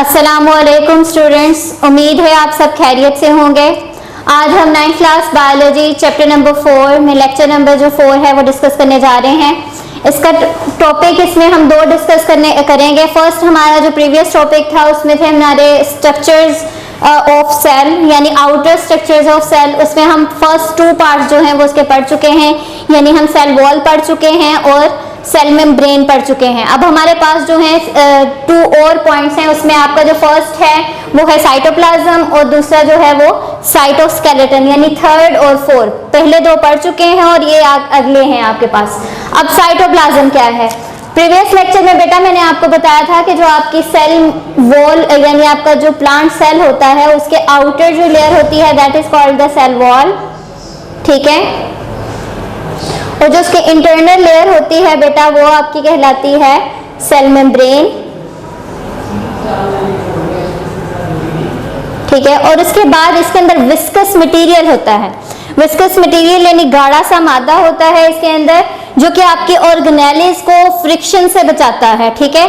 अस्सलामुअलैकुम स्टूडेंट्स, उम्मीद है आप सब खैरियत से होंगे। आज हम 9th class biology chapter number 4 में लेक्चर नंबर जो 4 है वो डिस्कस करने जा रहे हैं। इसका टॉपिक इसमें हम दो डिस्कस करेंगे। फर्स्ट हमारा जो प्रीवियस टॉपिक था उसमें थे हमारे स्ट्रक्चर्स ऑफ सेल यानी आउटर स्ट्रक्चर्स ऑफ सेल। उसमें हम फर्स्ट 2 पार्ट्स जो हैं वो उसके पढ़ चुके हैं, यानी हम सेल वॉल पढ़ चुके हैं और सेल मेम्ब्रेन पढ़ चुके हैं। अब हमारे पास जो है 2 और पॉइंट्स हैं। उसमें आपका जो फर्स्ट है वो है साइटोप्लाज्म और दूसरा जो है वो साइटोस्केलेटन, यानी 3rd और 4th। पहले 2 पढ़ चुके हैं और ये अगले हैं आपके पास। अब साइटोप्लाज्म क्या है? प्रीवियस लेक्चर में बेटा मैंने आपको बताया था कि जो आपकी सेल वॉल यानी आपका जो प्लांट सेल होता है उसके आउटर जो लेयर होती है that is called the cell wall, ठीक है। और जो उसके इंटरनल लेयर होती है बेटा वो आपकी कहलाती है सेल मेम्ब्रेन, ठीक है। और उसके बाद इसके अंदर विस्कस मटेरियल होता है। विस्कस मटेरियल यानी गाढ़ा सा मादा होता है इसके अंदर, जो कि आपके ऑर्गेनेलिस को फ्रिक्शन से बचाता है, ठीक है।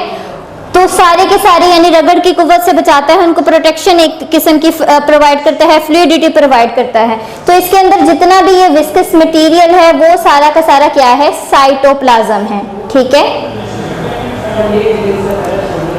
तो सारे के सारे यानी रगड़ की कुव्वत से बचाता है, उनको प्रोटेक्शन एक किस्म की प्रोवाइड करता है, फ्लूइडिटी प्रोवाइड करता है। तो इसके अंदर जितना भी ये विस्कस मटेरियल है वो सारा का सारा क्या है? साइटोप्लाज्म है, ठीक है।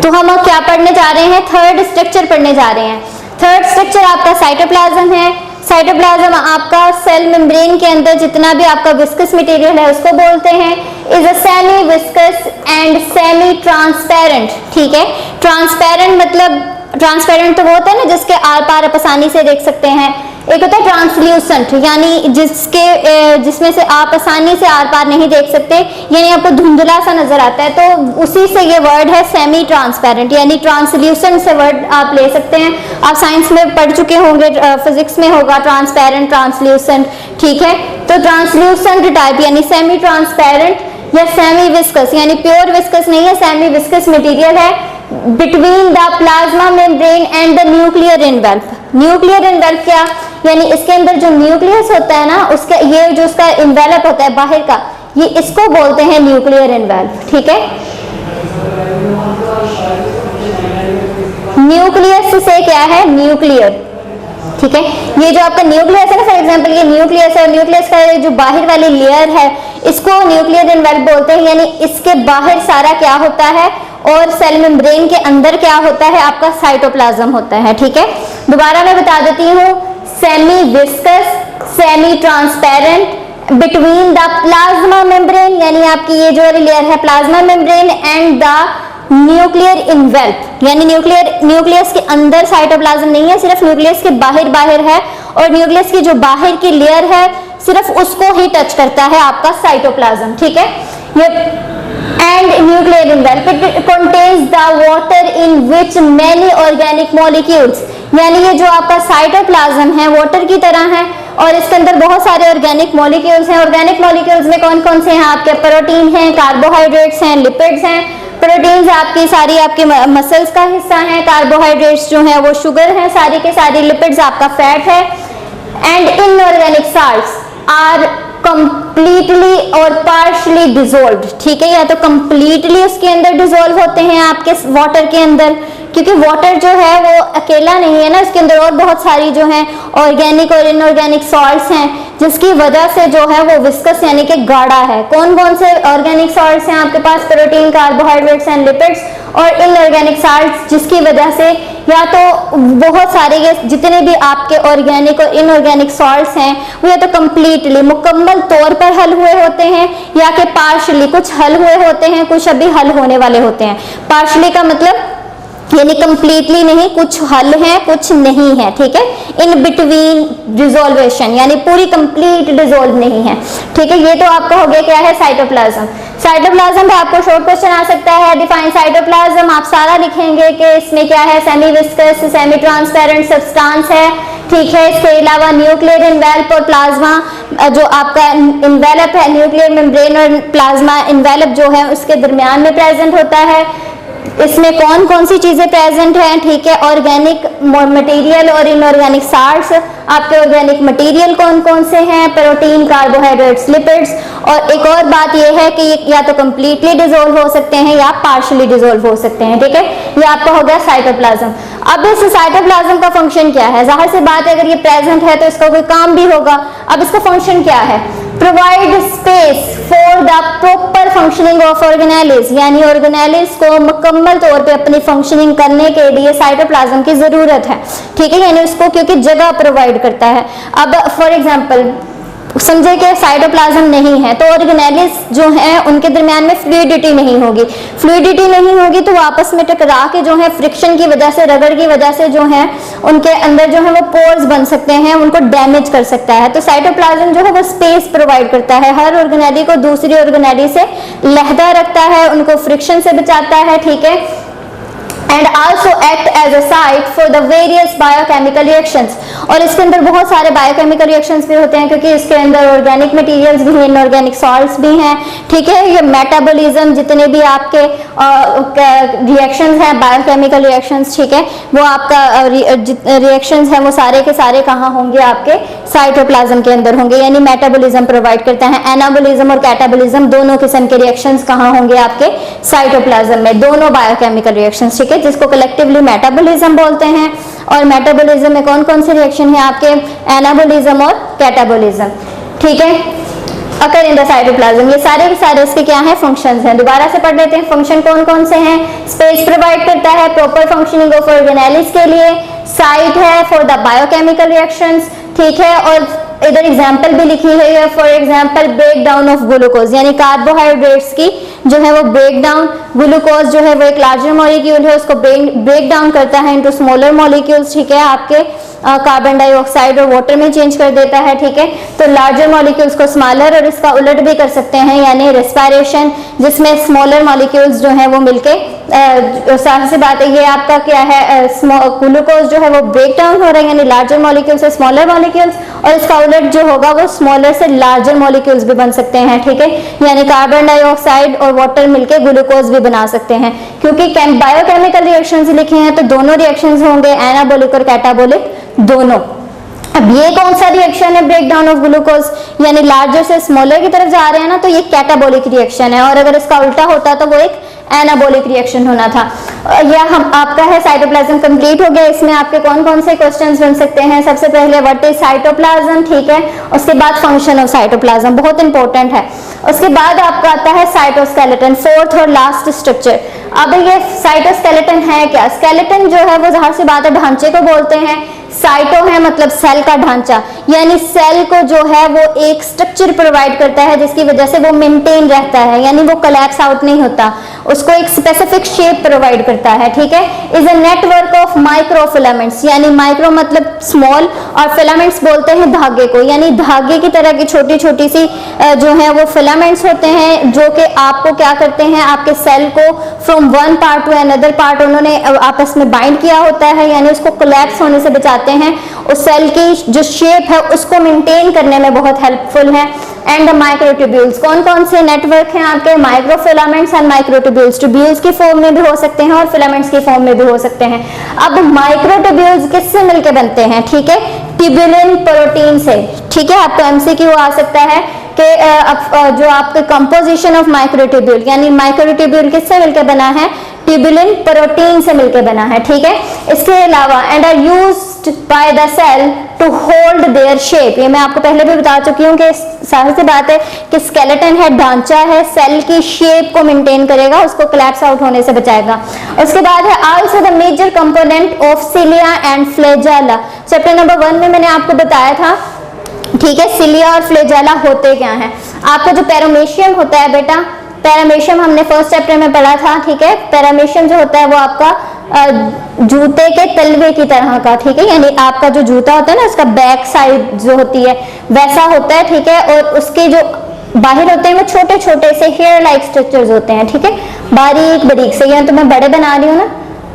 तो हम अब क्या पढ़ने जा रहे हैं? 3rd स्ट्रक्चर पढ़ने जा रहे हैं। 3rd स्ट्रक्चर आपका साइटोप्लाज्म है। साइटोप्लाज्म आपका सेल मेम्ब्रेन के अंदर जितना भी आपका विस्कस मटेरियल है उसको बोलते हैं is a semi viscous and semi transparent, ठीक है। ट्रांसपेरेंट मतलब ट्रांसपेरेंट तो वो होता है ना जिसके आर पार आप आसानी से देख सकते हैं। एक होता है ट्रांसल्यूसेंट यानी जिसमें से आप आसानी से आर पार नहीं देख सकते, यानी आपको धुंधला सा नजर आता है, तो उसी से ये वर्ड है सेमी ट्रांसपेरेंट, यानी ट्रांसल्यूसेंट से वर्ड आप ले सकते हैं। आप साइंस में पढ़ चुके होंगे, फिजिक्स में होगा ट्रांसपेरेंट ट्रांसल्यूसेंट, ठीक है। तो ट्रांसल्यूसेंट टाइप यानी सेमी ट्रांसपेरेंट या सेमी विस्कस, यानी प्योर विस्कस नहीं है, सेमी विस्कस मटेरियल है between the plasma membrane and the nuclear envelope. Nuclear envelope क्या? यानी इसके अंदर जो न्यूक्लियस होता है ना उसका ये जो उसका एनवेल्प होता है बाहर का, ये इसको बोलते हैं न्यूक्लियर एनवेल्प, ठीक है। न्यूक्लियस से क्या है? न्यूक्लियर, ठीक है। ये जो आपका न्यूक्लियस है ना, फॉर एग्जांपल ये न्यूक्लियस है, न्यूक्लियस का जो बाहर वाली लेयर है इसको न्यूक्लियर एनवेल्प बोलते हैं, यानी इसके बाहर सारा क्या होता है और सेल मेम्ब्रेन के अंदर क्या होता है? आपका साइटोप्लाज्म होता है, ठीक है। दोबारा मैं बता देती हूँ, semi viscous semi transparent between the plasma membrane, यानी आपकी ये जो लेयर है plasma membrane and the nuclear envelope, यानी न्यूक्लियस के अंदर साइटोप्लाज्म नहीं है, सिर्फ न्यूक्लियस के बाहर है, और न्यूक्लियस की जो बाहर की लेयर है सिर्फ उसको ही टच करता है आपका साइटोप्लाज्म, ठीक है। ये and nuclear envelope it contains the water in which many organic molecules, यानी ये जो आपका साइटोप्लाज्म है वाटर की तरह है और इसके अंदर बहुत सारे ऑर्गेनिक मॉलिक्यूल्स हैं। ऑर्गेनिक मॉलिक्यूल्स में कौन कौन से हैं? आपके प्रोटीन हैं, कार्बोहाइड्रेट्स हैं, लिपिड्स हैं। प्रोटीन्स आपकी सारी आपके मसल्स का हिस्सा हैं, कार्बोहाइड्रेट्स जो हैं वो शुगर हैं सारी के सारी, लिपिड्स आपका फैट है। And inorganic salts are completely और पार्शली डिसॉल्व्ड, ठीक है। या तो कंप्लीटली उसके अंदर डिसॉल्व होते हैं आपके वाटर के अंदर, क्योंकि वाटर जो है वो अकेला नहीं है ना, इसके अंदर और बहुत सारी जो है ऑर्गेनिक और इनऑर्गेनिक सॉल्ट्स हैं जिसकी वजह से जो है वो विस्कस यानी कि गाढ़ा है। कौन कौन से ऑर्गेनिक सॉल्ट्स हैं आपके पास? प्रोटीन, कार्बोहाइड्रेट्स एंड लिपिड्स और इनऑर्गेनिक सॉल्ट्स, जिसकी वजह से या तो बहुत सारे ये जितने भी आपके ऑर्गेनिक और इनऑर्गेनिक सॉल्ट्स हैं वो या तो कंप्लीटली मुकम्मल तौर पर हल हुए होते हैं या कि पार्शली कुछ हल हुए होते हैं, कुछ अभी हल होने वाले होते हैं। पार्शली का मतलब यानी कंप्लीटली नहीं, कुछ हल है कुछ नहीं है, ठीक है। इन बिटवीन डिसॉल्वेशन यानी पूरी कंप्लीट डिसॉल्व नहीं है, ठीक है। ये तो आपका हो गया क्या है? साइटोप्लाज्म। साइटोप्लाज्म पे आपको शॉर्ट क्वेश्चन आ सकता है, डिफाइन साइटोप्लाज्म। आप सारा लिखेंगे कि इसमें क्या है? Semi viscous semi transparent substance है, ठीक है। इसके अलावा न्यूक्लियर एनवेल्प और प्लाज्मा जो आपका एनवेल्प है, न्यूक्लियर मेम्ब्रेन और प्लाज्मा एनवेल्प जो है उसके दरमियान में प्रेजेंट होता है। इसमें कौन कौन सी चीजें प्रेजेंट हैं, ठीक है, ऑर्गेनिक मटेरियल और इनऑर्गेनिक साल्ट्स, आपके ऑर्गेनिक मटेरियल कौन कौन से हैं, प्रोटीन, कार्बोहाइड्रेट्स, लिपिड्स, और एक और बात यह है कि ये या तो कंप्लीटली डिसॉल्व हो सकते हैं या पार्शियली डिसॉल्व हो सकते हैं, ठीक है। ये आपका हो गया साइटोप्लाज्म। अब इस साइटोप्लाज्म का फंक्शन क्या है, जाहिर सी बात है अगर ये प्रेजेंट है तो इसका कोई काम भी होगा। अब इसका फंक्शन क्या है, provide space for the proper functioning of organelles, यानी ऑर्गेनेलिज को मुकम्मल तौर पे अपनी फंक्शनिंग करने के लिए साइटोप्लाज्म की जरूरत है, ठीक है, यानी उसको क्योंकि जगह प्रोवाइड करता है। अब फॉर एग्जांपल समझे कि साइटोप्लाज्म नहीं है तो ऑर्गेनेलिज जो है उनके दरमियान में फ्लूइडिटी नहीं होगी, फ्लूइडिटी नहीं होगी तो आपस में टकरा के जो है फ्रिक्शन की वजह से, रगड़ की वजह से जो है उनके अंदर जो है वो पोर्स बन सकते हैं, उनको डैमेज कर सकता है। तो साइटोप्लाज्म जो है वो स्पेस प्रोवाइड करता है, हर ऑर्गेनेली को दूसरी ऑर्गेनेली से लहदा रखता है, उनको फ्रिक्शन से बचाता है, ठीक है, and also act as a site for the various biochemical reactions. और इसके अंदर बहुत सारे बायोकेमिकल रिएक्शंस भी होते हैं क्योंकि इसके अंदर ऑर्गेनिक मटेरियल्स भी हैं, इनऑर्गेनिक सॉल्ट्स भी हैं, ठीक है। ये मेटाबॉलिज्म जितने भी आपके रिएक्शंस हैं, बायोकेमिकल रिएक्शंस, ठीक है, वो आपका रिएक्शंस हैं वो सारे के सारे कहाँ होंगे, आपके साइटोप्लाज्म के अंदर होंगे, यानी मेटाबॉलिज्म प्रोवाइड करता है। एनाबॉलिज्म और कैटाबॉलिज्म दोनों किस्म के रिएक्शंस कहाँ होंगे, आपके साइटोप्लाज्म में, दोनों बायोकेमिकल रिएक्शंस, ठीक है, जिसको कलेक्टिवली मेटाबॉलिज्म बोलते हैं। और मेटाबॉलिज्म में कौन कौन से रिएक्शन है आपके, एनाबॉलिज्म और कैटाबॉलिज्म, ठीक है, अकर इन द साइटोप्लाज्म। ये सारे के सारे इसके क्या हैं, फंक्शंस हैं। दोबारा से पढ़ लेते हैं, फंक्शन कौन कौन से हैं, स्पेस प्रोवाइड करता है प्रॉपर फंक्शनिंग ऑफ ऑर्गेनेलिज के लिए, साइट है फॉर द बायोकेमिकल रिएक्शंस, ठीक है, और इधर एग्जांपल भी लिखी है, for example break down of glucose, यानी कार्बोहाइड्रेट्स की जो है वो ब्रेक डाउन, ग्लूकोज जो है वो एक लार्जर मॉलिक्यूल है, उसको ब्रेक डाउन करता है इनटू स्मॉलर मॉलिक्यूल्स, ठीक है, आपके कार्बन डाइऑक्साइड और वाटर में चेंज कर देता है, ठीक है। तो लार्जर मॉलिक्यूल्स को स्मॉलर, और इसका उलट भी कर सकते हैं, यानी रेस्पिरेशन, जिसमें स्मॉलर मॉलिक्यूल्स जो है वो मिलके सारी सी बात है, ये आपका क्या है, ग्लूकोज जो है वो ब्रेक डाउन हो रहा है, यानी लार्जर मॉलिक्यूल से स्मॉलर मॉलिक्यूल्स, और इसका उलट जो होगा वो स्मॉलर से लार्जर मॉलिक्यूल्स भी बन सकते हैं, ठीक है, यानी कार्बन डाइऑक्साइड और वाटर मिलके ग्लूकोज भी बना सकते हैं। क्योंकि बायोकेमिकल रिएक्शंस लिखे हैं तो दोनों रिएक्शंस होंगे, एनाबॉलिक और कैटाबॉलिक दोनों। अब ये कौन सा रिएक्शन है, ब्रेक डाउन ऑफ ग्लूकोज, यानी लार्जर से स्मॉलर की तरफ जा रहे हैं ना, तो ये कैटाबॉलिक रिएक्शन है, और अगर इसका उल्टा होता तो वो एक एनाबॉलिक रिएक्शन होना था। यह हम आपका है साइटोप्लाज्म कंप्लीट हो गया। इसमें आपके कौन कौन से क्वेश्चंस बन सकते हैं, सबसे पहले व्हाट इज साइटोप्लाज्म, ठीक है, उसके बाद फंक्शन ऑफ साइटोप्लाज्म, बहुत इंपॉर्टेंट है। उसके बाद आपका आता है साइटोस्केलेटन, फोर्थ और लास्ट स्ट्रक्चर। अब ये साइटोस्केलेटन है क्या, स्केलेटन जो है वो जाहिर सी बात है ढांचे को बोलते हैं, साइटो है मतलब सेल का ढांचा, यानी सेल को जो है वो एक स्ट्रक्चर प्रोवाइड करता है जिसकी वजह से वो मेंटेन रहता है, यानी वो कोलैप्स आउट नहीं होता, उसको एक स्पेसिफिक शेप प्रोवाइड करता है, ठीक है। Is a network of microfilaments, यानी माइक्रो मतलब स्मॉल और फिलामेंट्स बोलते हैं धागे को, यानी धागे की तरह की छोटी छोटी सी जो है वो फिलामेंट्स होते हैं जो कि आपको क्या करते हैं, आपके सेल को from one part two another part उन्होंने आपस में बाइंड किया होता है, यानी उसको कोलैप्स होने से बचाते हैं, उस सेल की जो शेप है उसको मेंटेन करने में बहुत हेल्पफुल है। एंड माइक्रोट्यूब्यूल्स, कौन कौन से नेटवर्क हैं आपके, माइक्रोफिलामेंट्स एंड माइक्रोट्यूब्यूल्स, ट्यूब्यूल्स की फॉर्म में भी हो सकते हैं और फिलामेंट्स की फॉर्म में भी हो सकते हैं। अब माइक्रोट्यूब्यूल्स किससे मिलकर बनते हैं, ठीक है, ट्यूबुलिन प्रोटीन से, ठीक है। आपको एमसीक्यू आ सकता है कि जो आपके कंपोजिशन ऑफ माइक्रोट्यूब्यूल, यानी माइक्रोट्यूब्यूल किससे मिलकर बना है, ट्यूबुलिन प्रोटीन से मिलकर बना है, ठीक है। इसके अलावा and are used by the cell to hold their shape, ये मैं आपको पहले भी बता चुकी हूँ कि सारी सी बात है कि स्केलेटन है, ढांचा है, सेल की शेप को मेंटेन करेगा, उसको कोलैप्स आउट होने से बचाएगा। उसके बाद है also the major component of cilia and flagella, chapter number 1 में मैंने आपको बताया था, ठीक है, सिलिया और फ्लैजेला होते क्या हैं। आपका जो पैरामीशियम होता है बेटा, पैरामीशियम हमने फर्स्ट चैप्टर में पढ़ा था, ठीक है, पैरामीशियम जो होता है वो आपका जूते के तलवे की तरह का, ठीक है, यानी आपका जो जूता होता है ना उसका बैक साइड जो होती है वैसा होता है, ठीक है, और उसके जो बाहर होते हैं वो छोटे छोटे से हेयर लाइक स्ट्रक्चर्स होते हैं, ठीक है, बारीक बारीक से, यानी तो मैं बड़े बना रही हूँ ना,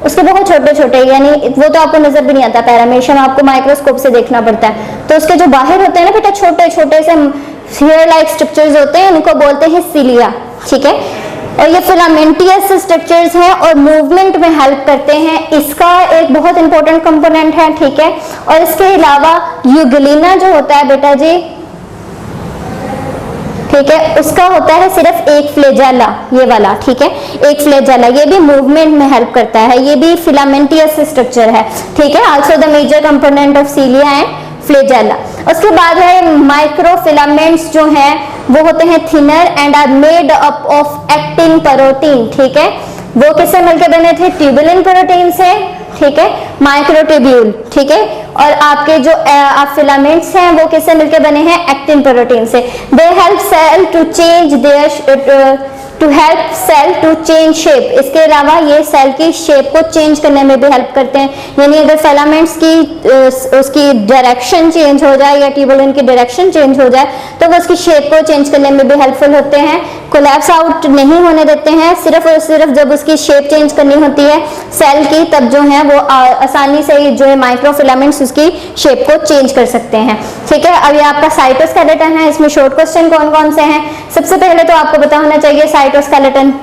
उसके बहुत छोटे छोटे, यानी वो तो आपको नजर भी नहीं आता, पैरामीशियम आपको माइक्रोस्कोप से देखना पड़ता है, तो उसके जो बाहर होते हैं ना बेटा छोटे छोटे से हेयर लाइक स्ट्रक्चर्स होते हैं, उनको बोलते हैं सिलिया, ठीक है। और ये फिलामेंटियस स्ट्रक्चर्स हैं और मूवमेंट में हेल्प करते हैं। इसका एक बहुत इंपॉर्टेंट कंपोनेंट है, ठीक है। और इसके अलावा यूग्लिना जो होता है बेटा जी, ठीक है, उसका होता है सिर्फ एक फ्लैजेला, ये वाला, ठीक है, एक फ्लैजेला, ये भी मूवमेंट में हेल्प करता है, ये भी फिलामेंटियस स्ट्रक्चर है, ठीक है। Also the major component of cilia and flagella. उसके बाद है माइक्रोफिलामेंट्स जो हैं वो होते हैं thinner and are made up of actin protein, ठीक है। वो किससे मिलकर बने थे? ट्यूबुलिन प्रोटीन से, ठीक है, माइक्रोट्यूब्यूल, ठीक है। और आपके जो फिलामेंट्स हैं वो किससे मिलकर बने हैं? एक्टिन प्रोटीन से। They help cell to change their to help cell to change shape. इसके अलावा ये सेल की शेप को चेंज करने में भी हेल्प करते हैं, यानी अगर फिलामेंट्स की उसकी डायरेक्शन चेंज हो जाए या ट्यूबुलिन की डायरेक्शन चेंज हो जाए तो वो उसकी शेप को चेंज करने में भी हेल्पफुल होते हैं, कोलैप्स आउट नहीं होने देते हैं। सिर्फ और सिर्फ जब उसकी शेप चेंज करनी होती है सेल की, तब जो है वो आसानी से जो है माइक्रोफिलामेंट्स उसकी शेप को चेंज कर सकते हैं, ठीक है। अब ये आपका साइटोस्केलेटन है, इसमें शॉर्ट क्वेश्चन कौन कौन से हैं? सबसे पहले तो आपको पता होना चाहिए साइटोस्केलेटन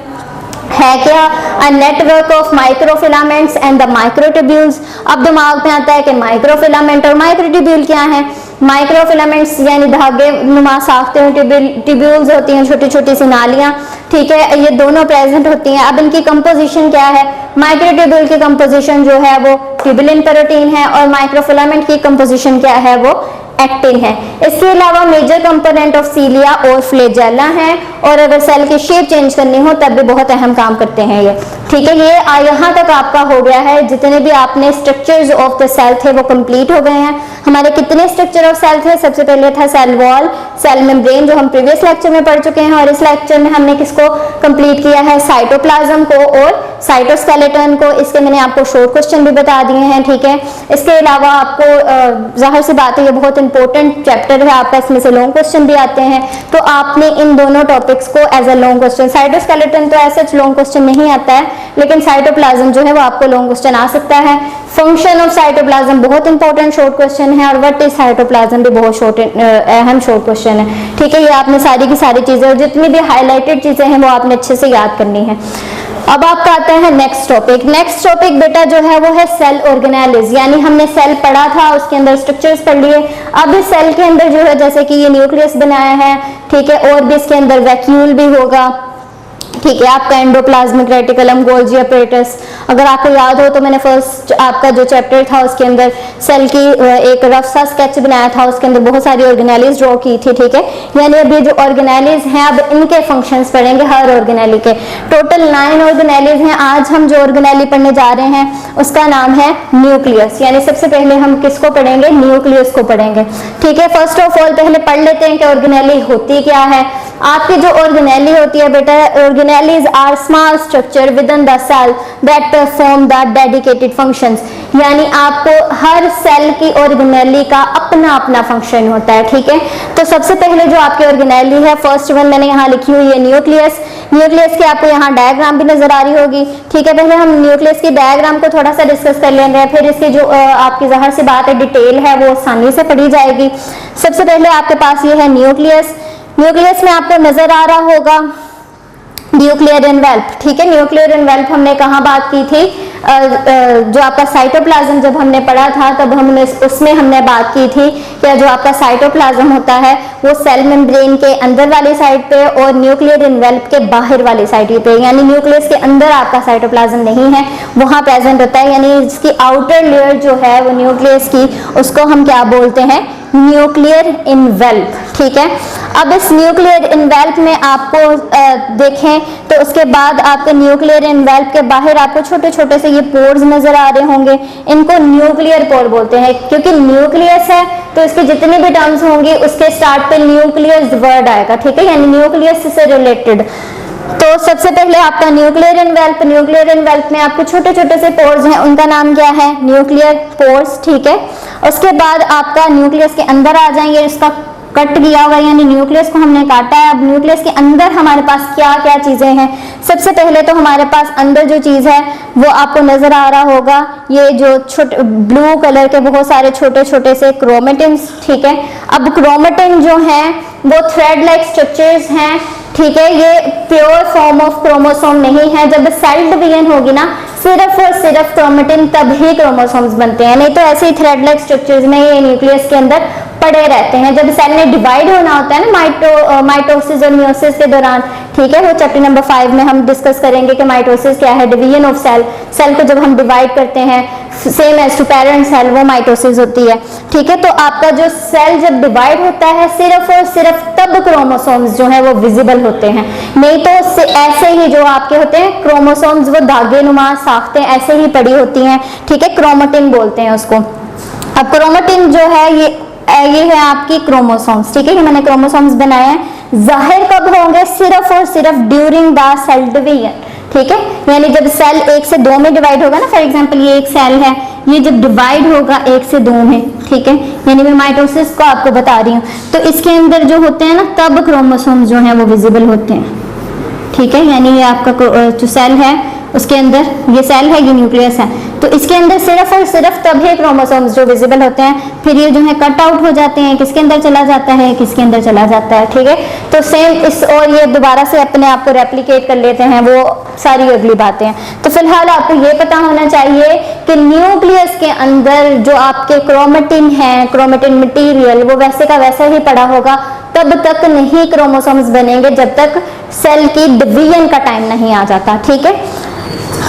है क्या? A network of microfilaments and the microtubules. अब दिमाग में आता है कि माइक्रोफिलामेंट और माइक्रोट्यूब्यूल क्या है? माइक्रोफिलामेंट्स यानी धागे नुमा साख्तें होती हैं, ट्यूब्यूल्स होती हैं छोटी छोटी सी नालियां, ठीक है, ये दोनों प्रेजेंट होती हैं। अब इनकी कंपोजिशन क्या है? माइक्रोट्यूब्यूल की कंपोजिशन जो है वो ट्यूबुलिन प्रोटीन है और माइक्रोफिलामेंट की कंपोजिशन क्या है? वो एक्टिन है। इसके अलावा मेजर कंपोनेंट ऑफ सीलिया और फ्लैजेला है, और अगर सेल की शेप चेंज करनी हो तब भी बहुत अहम काम करते हैं ये, ठीक है। ये यहाँ तक आपका हो गया है, जितने भी आपने स्ट्रक्चर्स ऑफ द सेल थे वो कंप्लीट हो गए हैं। हमारे कितने स्ट्रक्चर ऑफ सेल थे? सबसे पहले था सेल वॉल, सेल मेम्ब्रेन जो हम प्रीवियस लेक्चर में पढ़ चुके हैं, और इस लेक्चर में हमने किसको कंप्लीट किया है? साइटोप्लाज्म को और साइटोस्केलेटन को। इसके मैंने आपको शॉर्ट क्वेश्चन भी बता दिए हैं, ठीक है। इसके अलावा आपको जाहिर सी बात है ये बहुत इंपॉर्टेंट चैप्टर है आपका, इसमें से लॉन्ग क्वेश्चन भी आते हैं, तो आपने इन दोनों टॉपिक्स को as a long question, cytoskeleton तो ऐसा लॉन्ग क्वेश्चन नहीं आता है, लेकिन साइटोप्लाज्म जो है वो आपको लॉन्ग क्वेश्चन आ सकता है। फंक्शन ऑफ साइटोप्लाज्म बहुत इंपॉर्टेंट शॉर्ट क्वेश्चन है, और व्हाट इज साइटोप्लाज्म भी बहुत अहम शॉर्ट क्वेश्चन है, ठीक है। ये आपने सारी की सारी चीजें और जितनी भी हाईलाइटेड चीजें हैं वो आपने अच्छे से याद करनी है। अब आपका आता है नेक्स्ट टॉपिक। नेक्स्ट टॉपिक बेटा जो है वो है सेल ऑर्गेनेलिज, यानी हमने सेल पढ़ा था, उसके अंदर स्ट्रक्चर्स पढ़ लिए। अब इस सेल के अंदर जो है जैसे कि ये न्यूक्लियस बनाया है, ठीक है, और भी इसके अंदर वैक्यूल भी होगा, ठीक है, आपका एंडोप्लाज्मिक रेटिकुलम, गोल्गी अपैरेटस। अगर आपको याद हो तो मैंने फर्स्ट आपका जो चैप्टर था उसके अंदर सेल की एक रफ सा स्केच बनाया था, उसके अंदर बहुत सारी ऑर्गेनेलिज ड्रॉ की थी, ठीक है। यानी अब ये जो ऑर्गेनेलिज हैं अब इनके फंक्शंस पढ़ेंगे हर ऑर्गेनेली के। टोटल 9 ऑर्गेनेलिज हैं। आज हम जो ऑर्गेनेली पढ़ने जा रहे हैं उसका नाम है न्यूक्लियस, यानी सबसे पहले हम किसको पढ़ेंगे? न्यूक्लियस को पढ़ेंगे, ठीक है। फर्स्ट ऑफ ऑल पहले पढ़ लेते हैं कि ऑर्गेनेली होती क्या है। आपकी जो ऑर्गेनेली होती है बेटा, organelles are small structure within the cell that perform the dedicated functions, यानी आपको हर सेल की ऑर्गेनेली का अपना अपना फंक्शन होता है, ठीक है। तो सबसे पहले जो आपकी ऑर्गेनेली है, फर्स्ट वन मैंने यहाँ लिखी हुई है न्यूक्लियस। न्यूक्लियस की आपको यहाँ डायग्राम भी नजर आ रही होगी, ठीक है। पहले हम न्यूक्लियस की डायग्राम को थोड़ा सा डिस्कस कर लेंगे, फिर इसकी जो आपकी जाहिर सी बात है डिटेल है वो आसानी से पढ़ी जाएगी। सबसे पहले आपके पास ये है न्यूक्लियस। न्यूक्लियस में आपको नजर आ रहा होगा न्यूक्लियर एनवेल्प, ठीक है। न्यूक्लियर एनवेल्प हमने कहाँ बात की थी? जो आपका साइटोप्लाज्म जब हमने पढ़ा था तब हमने उसमें हमने बात की थी कि जो आपका साइटोप्लाज्म होता है वो सेल मेम्ब्रेन के अंदर वाली साइड पे और न्यूक्लियर एनवेल्प के बाहर वाली साइड पे, यानी न्यूक्लियस के अंदर आपका साइटोप्लाज्म नहीं है, वहां प्रेजेंट होता है। यानी इसकी आउटर लेयर जो है वो न्यूक्लियस की, उसको हम क्या बोलते हैं? न्यूक्लियर इनवेल्प, ठीक है। अब इस न्यूक्लियर इनवेल्प में आपको देखें तो उसके बाद आपके न्यूक्लियर इनवेल्प के बाहर आपको छोटे छोटे से ये पोर्स नजर आ रहे होंगे, इनको न्यूक्लियर पोर बोलते हैं, क्योंकि न्यूक्लियस है तो इसके जितनी भी टर्म्स होंगी उसके स्टार्ट पे न्यूक्लियस वर्ड आएगा, ठीक है, यानी न्यूक्लियस से रिलेटेड। तो सबसे पहले आपका न्यूक्लियर इनवेल्प, न्यूक्लियर इनवेल्प में आपको छोटे छोटे से पोर्स हैं, उनका नाम क्या है? न्यूक्लियर पोर्स, ठीक है। उसके बाद आपका न्यूक्लियस के अंदर आ जाएंगे, इसका कट किया हुआ यानी न्यूक्लियस को हमने काटा है। अब न्यूक्लियस के अंदर हमारे पास क्या क्या चीजें हैं? सबसे पहले तो हमारे पास अंदर जो चीज है वो आपको नजर आ रहा होगा, ये जो छोटे ब्लू कलर के बहुत सारे छोटे छोटे से क्रोमेटिन्स, ठीक है। अब क्रोमेटिन जो है वो थ्रेड लाइक स्ट्रक्चर्स हैं, ठीक है, ये प्योर फॉर्म ऑफ क्रोमोसोम नहीं है। जब सेल डिवीजन होगी ना, सिर्फ और सिर्फ क्रोमेटिन तब ही क्रोमोसोम्स बनते हैं, नहीं तो ऐसे ही थ्रेड लाइक स्ट्रक्चर्स में ये न्यूक्लियस के अंदर पड़े रहते हैं। जब सेल ने डिवाइड होना होता है ना, माइटोसिस और मियोसिस के दौरान, ठीक है, वो चैप्टर नंबर 5 में हम डिस्कस करेंगे कि माइटोसिस क्या है, डिवीजन ऑफ सेल। सेल को जब हम डिवाइड करते हैं same as to parent cell, वो माइटोसिस होती है, ठीक है। तो आपका जो सेल जब डिवाइड होता है, सिर्फ और सिर्फ तब क्रोमोसोम्स जो है वो विजिबल होते हैं, नहीं तो ऐसे ही जो आपके होते हैं क्रोमोसोम्स, वो धागे नुमा साख्तें ऐसे ही पड़ी होती हैं, ठीक है, क्रोमेटिन बोलते हैं उसको। अब क्रोमेटिन जो है ये है आपकी क्रोमोसोम्स, ठीक है, ये मैंने क्रोमोसोम्स बनाए हैं। जाहिर कब होंगे? सिर्फ और सिर्फ ड्यूरिंग द सेल डिवीजन, ठीक है, यानी जब सेल 1 से 2 में डिवाइड होगा ना, फॉर एग्जांपल ये एक सेल है, ये जब डिवाइड होगा 1 से 2 में, ठीक है, यानी मैं माइटोसिस को आपको बता रही हूँ, तो इसके अंदर जो होते हैं ना, तब क्रोमोसोम्स जो हैं वो विजिबल होते हैं, ठीक है। यानी ये आपका जो सेल है उसके अंदर, ये सेल है, ये न्यूक्लियस है, तो इसके अंदर सिर्फ और सिर्फ तभी क्रोमोसोम्स जो विजिबल होते हैं, फिर ये जो है कट आउट हो जाते हैं, किसके अंदर चला जाता है, किसके अंदर चला जाता है, ठीक है। तो सेम इस, और ये दोबारा से अपने आप को रेप्लिकेट कर लेते हैं, वो सारी अगली बातें हैं। तो फिलहाल आपको ये पता होना चाहिए कि न्यूक्लियस के अंदर जो आपके क्रोमेटिन है, क्रोमेटिन मटीरियल, वो वैसे का वैसा ही पड़ा होगा, तब तक नहीं क्रोमोसोम्स बनेंगे जब तक सेल की डिवीजन का टाइम नहीं आ जाता, ठीक है।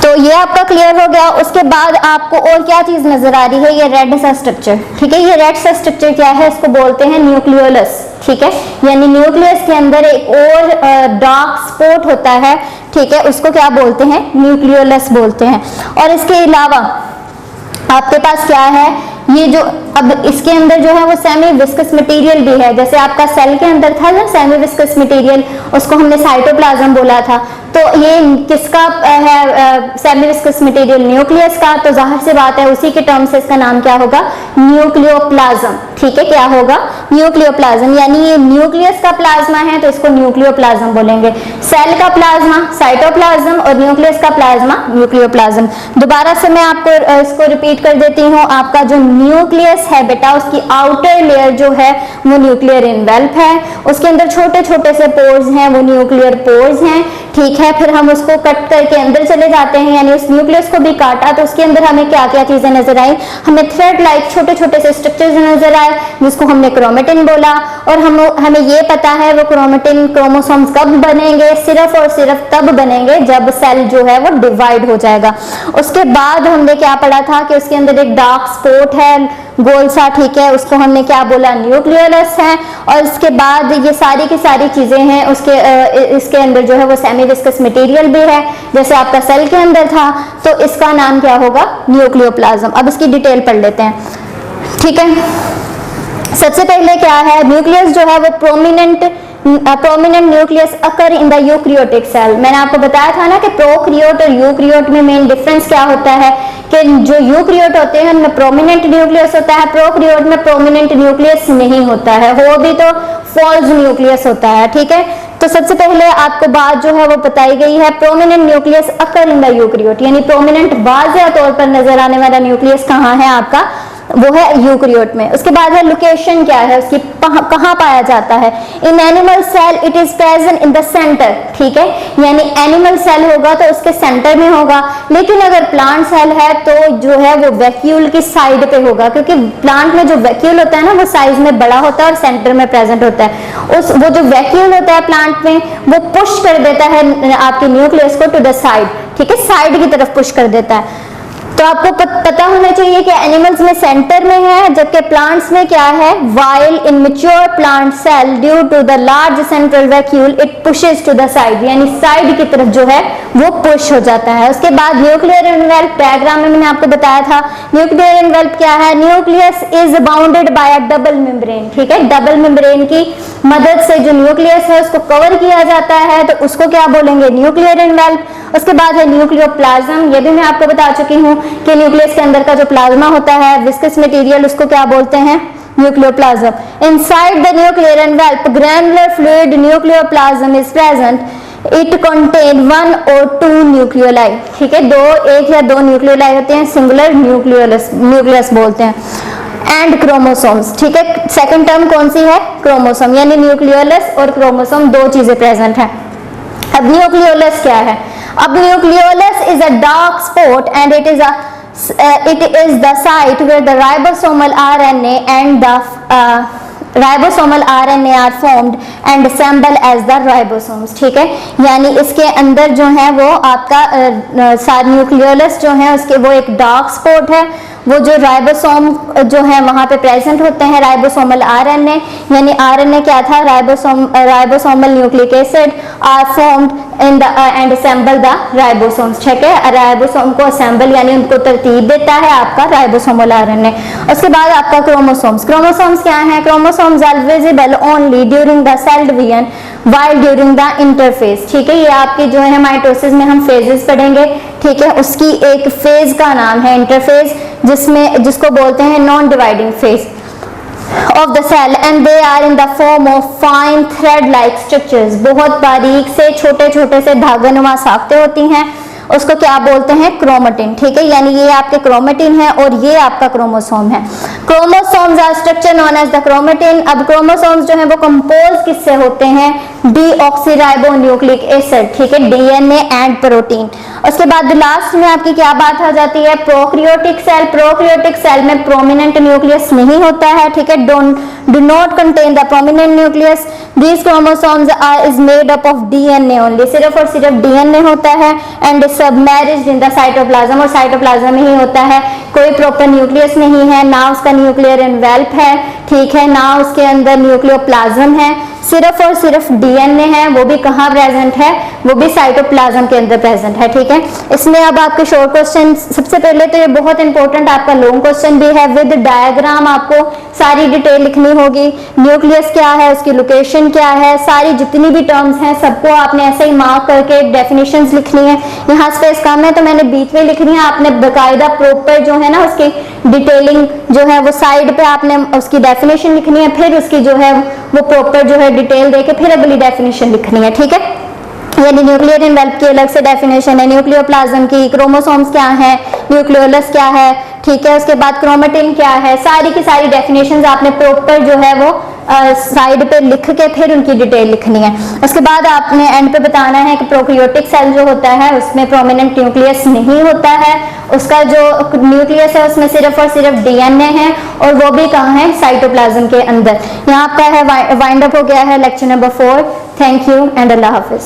तो ये आपका क्लियर हो गया। उसके बाद आपको और क्या चीज नजर आ रही है? ये रेड सा स्ट्रक्चर, ठीक है, ये रेड सा स्ट्रक्चर क्या है? इसको बोलते हैं न्यूक्लियोलस, ठीक है, यानी न्यूक्लियस के अंदर एक और डार्क स्पॉट होता है, ठीक है, उसको क्या बोलते हैं? न्यूक्लियोलस बोलते हैं। और इसके अलावा आपके पास क्या है? ये जो अब इसके अंदर जो है वो सेमी विस्कस मटेरियल भी है, जैसे आपका सेल के अंदर था ना सेमी विस्कस मटेरियल, उसको हमने साइटोप्लाज्म बोला था, तो ये किसका है? सेमी विस्कस मटेरियल न्यूक्लियस का, तो जाहिर सी बात है उसी के टर्म से इसका नाम क्या होगा? न्यूक्लियोप्लाज्म, ठीक है, क्या होगा? न्यूक्लियोप्लाज्म, यानी ये न्यूक्लियस का प्लाज्मा है तो इसको न्यूक्लियोप्लाज्म बोलेंगे। सेल का प्लाज्मा साइटोप्लाज्म और न्यूक्लियस का प्लाज्मा न्यूक्लियोप्लाज्म। दोबारा से मैं आपको इसको रिपीट कर देती हूँ, आपका जो न्यूक्लियस है बेटा, उसकी आउटर लेयर जो है वो न्यूक्लियर इनवेल्प है, उसके अंदर छोटे छोटे से पोर्स हैं, वो न्यूक्लियर पोर्स हैं, ठीक है। फिर हम उसको कट करके अंदर चले जाते हैं, यानी उस न्यूक्लियस को भी काटा तो उसके अंदर हमें क्या क्या चीजें नजर आई? हमें थ्रेड लाइक छोटे छोटे से स्ट्रक्चर्स नजर आए, जिसको हमने क्रोमेटिन बोला। और हमें ये पता है वो क्रोमेटिन क्रोमोसोम्स कब बनेंगे? सिर्फ और सिर्फ तब बनेंगे जब सेल जो है वो डिवाइड हो जाएगा। उसके बाद हमने क्या पढ़ा था कि उसके अंदर एक डार्क स्पॉट है गोल सा, ठीक है, उसको हमने क्या बोला? न्यूक्लियोलस है। और इसके बाद ये सारी की सारी चीजें हैं उसके इसके अंदर जो है वो सेमी विस्कस मटेरियल भी है, जैसे आपका सेल के अंदर था, तो इसका नाम क्या होगा? न्यूक्लियोप्लाज्म। अब इसकी डिटेल पढ़ लेते हैं, ठीक है। सबसे पहले क्या है? न्यूक्लियस जो है वो prominent nucleus occur in the eukaryotic cell. मैंने आपको बताया था ना कि प्रोक्रियोट और यूक्रियोट में मेन डिफरेंस क्या होता है कि जो यूक्रियोट होते हैं उनमें प्रोमिनेंट न्यूक्लियस होता है, प्रोक्रियोट में प्रोमिनेंट न्यूक्लियस नहीं होता है, हो भी तो फॉल्स न्यूक्लियस होता है, ठीक है। तो सबसे पहले आपको बात जो है वो बताई गई है, prominent nucleus occur in the eukaryote, यानी प्रोमिनेंट वाज़ेह तौर पर नजर आने वाला न्यूक्लियस कहाँ है आपका? वो है यूक्रियोट में। उसके बाद है लोकेशन क्या है उसकी, कहाँ पाया जाता है? In animal cell it is present in the centre, ठीक है, यानी एनिमल सेल होगा तो उसके सेंटर में होगा, लेकिन अगर प्लांट सेल है तो जो है वो वैक्यूल की साइड पे होगा, क्योंकि प्लांट में जो वैक्यूल होता है ना वो साइज में बड़ा होता है और सेंटर में प्रेजेंट होता है। वो जो वैक्यूल होता है प्लांट में वो पुश कर देता है आपके न्यूक्लियस को टू द साइड, ठीक है, साइड की तरफ पुश कर देता है। तो आपको पता होना चाहिए कि एनिमल्स में सेंटर में है, जबकि प्लांट्स में क्या है? While in mature plant cell due to the large central vacuole it pushes to the side, यानी साइड की तरफ जो है वो पुश हो जाता है। उसके बाद न्यूक्लियर इनवेल्प, डायग्राम में मैंने आपको बताया था न्यूक्लियर इनवेल्प क्या है? Nucleus is bounded by a double membrane, ठीक है, डबल मेम्ब्रेन की मदद से जो न्यूक्लियस है उसको कवर किया जाता है, तो उसको क्या बोलेंगे? Nuclear envelope. उसके बाद है न्यूक्लियोप्लाज्म, ये भी मैं आपको बता चुकी हूँ कि न्यूक्लियस के अंदर का जो प्लाज्मा होता है विस्कस मटेरियल, उसको क्या बोलते हैं? Nucleoplasm. Inside the nuclear envelope granular fluid nucleoplasm is present, it contain 1 or 2 nucleoli, ठीक है, एक या दो न्यूक्लियोलाई होते हैं, सिंगुलर न्यूक्लियस बोलते हैं। एंड क्रोमोसोम्स, ठीक है, सेकंड टर्म कौन सी है? क्रोमोसोम, यानी न्यूक्लियोलस और क्रोमोसोम दो चीजें प्रेजेंट है। अब न्यूक्लियोलस क्या है? अब nucleolus is a dark spot and it is the site where the ribosomal RNA and the ribosomal RNA are formed and assemble as the ribosomes. ठीक है, यानी इसके अंदर जो है वो आपका न्यूक्लियोलस जो है उसके वो एक डार्क स्पॉट है, वो जो राइबोसोम जो है वहाँ पे प्रेजेंट होते हैं राइबोसोमल RNA, यानी RNA क्या था, ribosomal nucleic acid are formed in the and assemble the ribosomes. ठीक है, राइबोसोम को असेंबल यानी उनको तरतीब देता है आपका राइबोसोमल RNA। उसके बाद आपका क्रोमोसोम्स। क्रोमोसोम्स क्या है? Chromosomes are visible only during the cell division while during the interphase. ठीक है, ये आपके जो है माइटोसिस में हम फेजेस पढ़ेंगे। ठीक है, उसकी एक फेज का नाम है इंटरफेज, जिसको बोलते हैं non dividing phase of the cell and they are in the form of fine thread like structures। बहुत बारीक से छोटे छोटे से धागानुमा साख्ते होती हैं, उसको क्या बोलते हैं? क्रोमेटिन। ठीक है, यानी ये आपके क्रोमेटिन है और ये आपका क्रोमोसोम है। Chromosomes are structure known as the chromatin. अब क्रोमोसोम्स जो है वो कंपोज किससे होते हैं? Deoxyribonucleic acid. ठीक है, DNA एंड प्रोटीन। उसके बाद लास्ट में आपकी क्या बात आ जाती है? Prokaryotic cell. प्रोकैरियोटिक सेल में प्रोमिनेंट न्यूक्लियस नहीं होता है। ठीक है, do not contain the prominent nucleus. These chromosomes is made up of DNA only। सिर्फ और सिर्फ DNA होता है एंड सबमैरिज्ड इन द साइटोप्लाज्म, और साइटोप्लाज्म में ही होता है। कोई प्रॉपर न्यूक्लियस नहीं है, ना उसका न्यूक्लियर एनवेल्प है। ठीक है, ना उसके अंदर न्यूक्लियोप्लाज्म है, सिर्फ और सिर्फ DNA है। वो भी कहाँ प्रेजेंट है? वो भी साइटोप्लाज्म के अंदर प्रेजेंट है। ठीक है, इसमें अब आपके शॉर्ट क्वेश्चन, सबसे पहले तो ये बहुत इंपॉर्टेंट आपका लॉन्ग क्वेश्चन भी है, विद डायग्राम आपको सारी डिटेल लिखनी होगी। न्यूक्लियस क्या है, उसकी लोकेशन क्या है, सारी जितनी भी टर्म्स हैं सबको आपने ऐसे ही मार्क करके डेफिनेशंस लिखनी है। यहाँ स्पेस कम है तो मैंने बीच में लिखनी है, आपने बाकायदा प्रॉपर जो है ना उसकी डिटेलिंग जो है वो साइड पे आपने उसकी डेफिनेशन लिखनी है, फिर उसकी जो है वो प्रॉपर जो है डिटेल देके फिर अगली डेफिनेशन लिखनी है। ठीक है, यानी न्यूक्लियर एनवेल्प की अलग से डेफिनेशन है, न्यूक्लियोप्लाज्म की, क्रोमोसोम्स क्या है, न्यूक्लियोलस क्या है। ठीक है, उसके बाद क्रोमेटिन क्या है, सारी की सारी डेफिनेशंस आपने प्रॉपर जो है वो साइड पे लिख के फिर उनकी डिटेल लिखनी है। उसके बाद आपने एंड पे बताना है कि प्रोकैरियोटिक सेल जो होता है उसमें प्रोमिनेंट न्यूक्लियस नहीं होता है, उसका जो न्यूक्लियस है उसमें सिर्फ और सिर्फ DNA है, और वो भी कहाँ है? साइटोप्लाज्म के अंदर। यहाँ आपका है वाइंड अप हो गया है lecture number 4। Thank you and Allah Hafiz.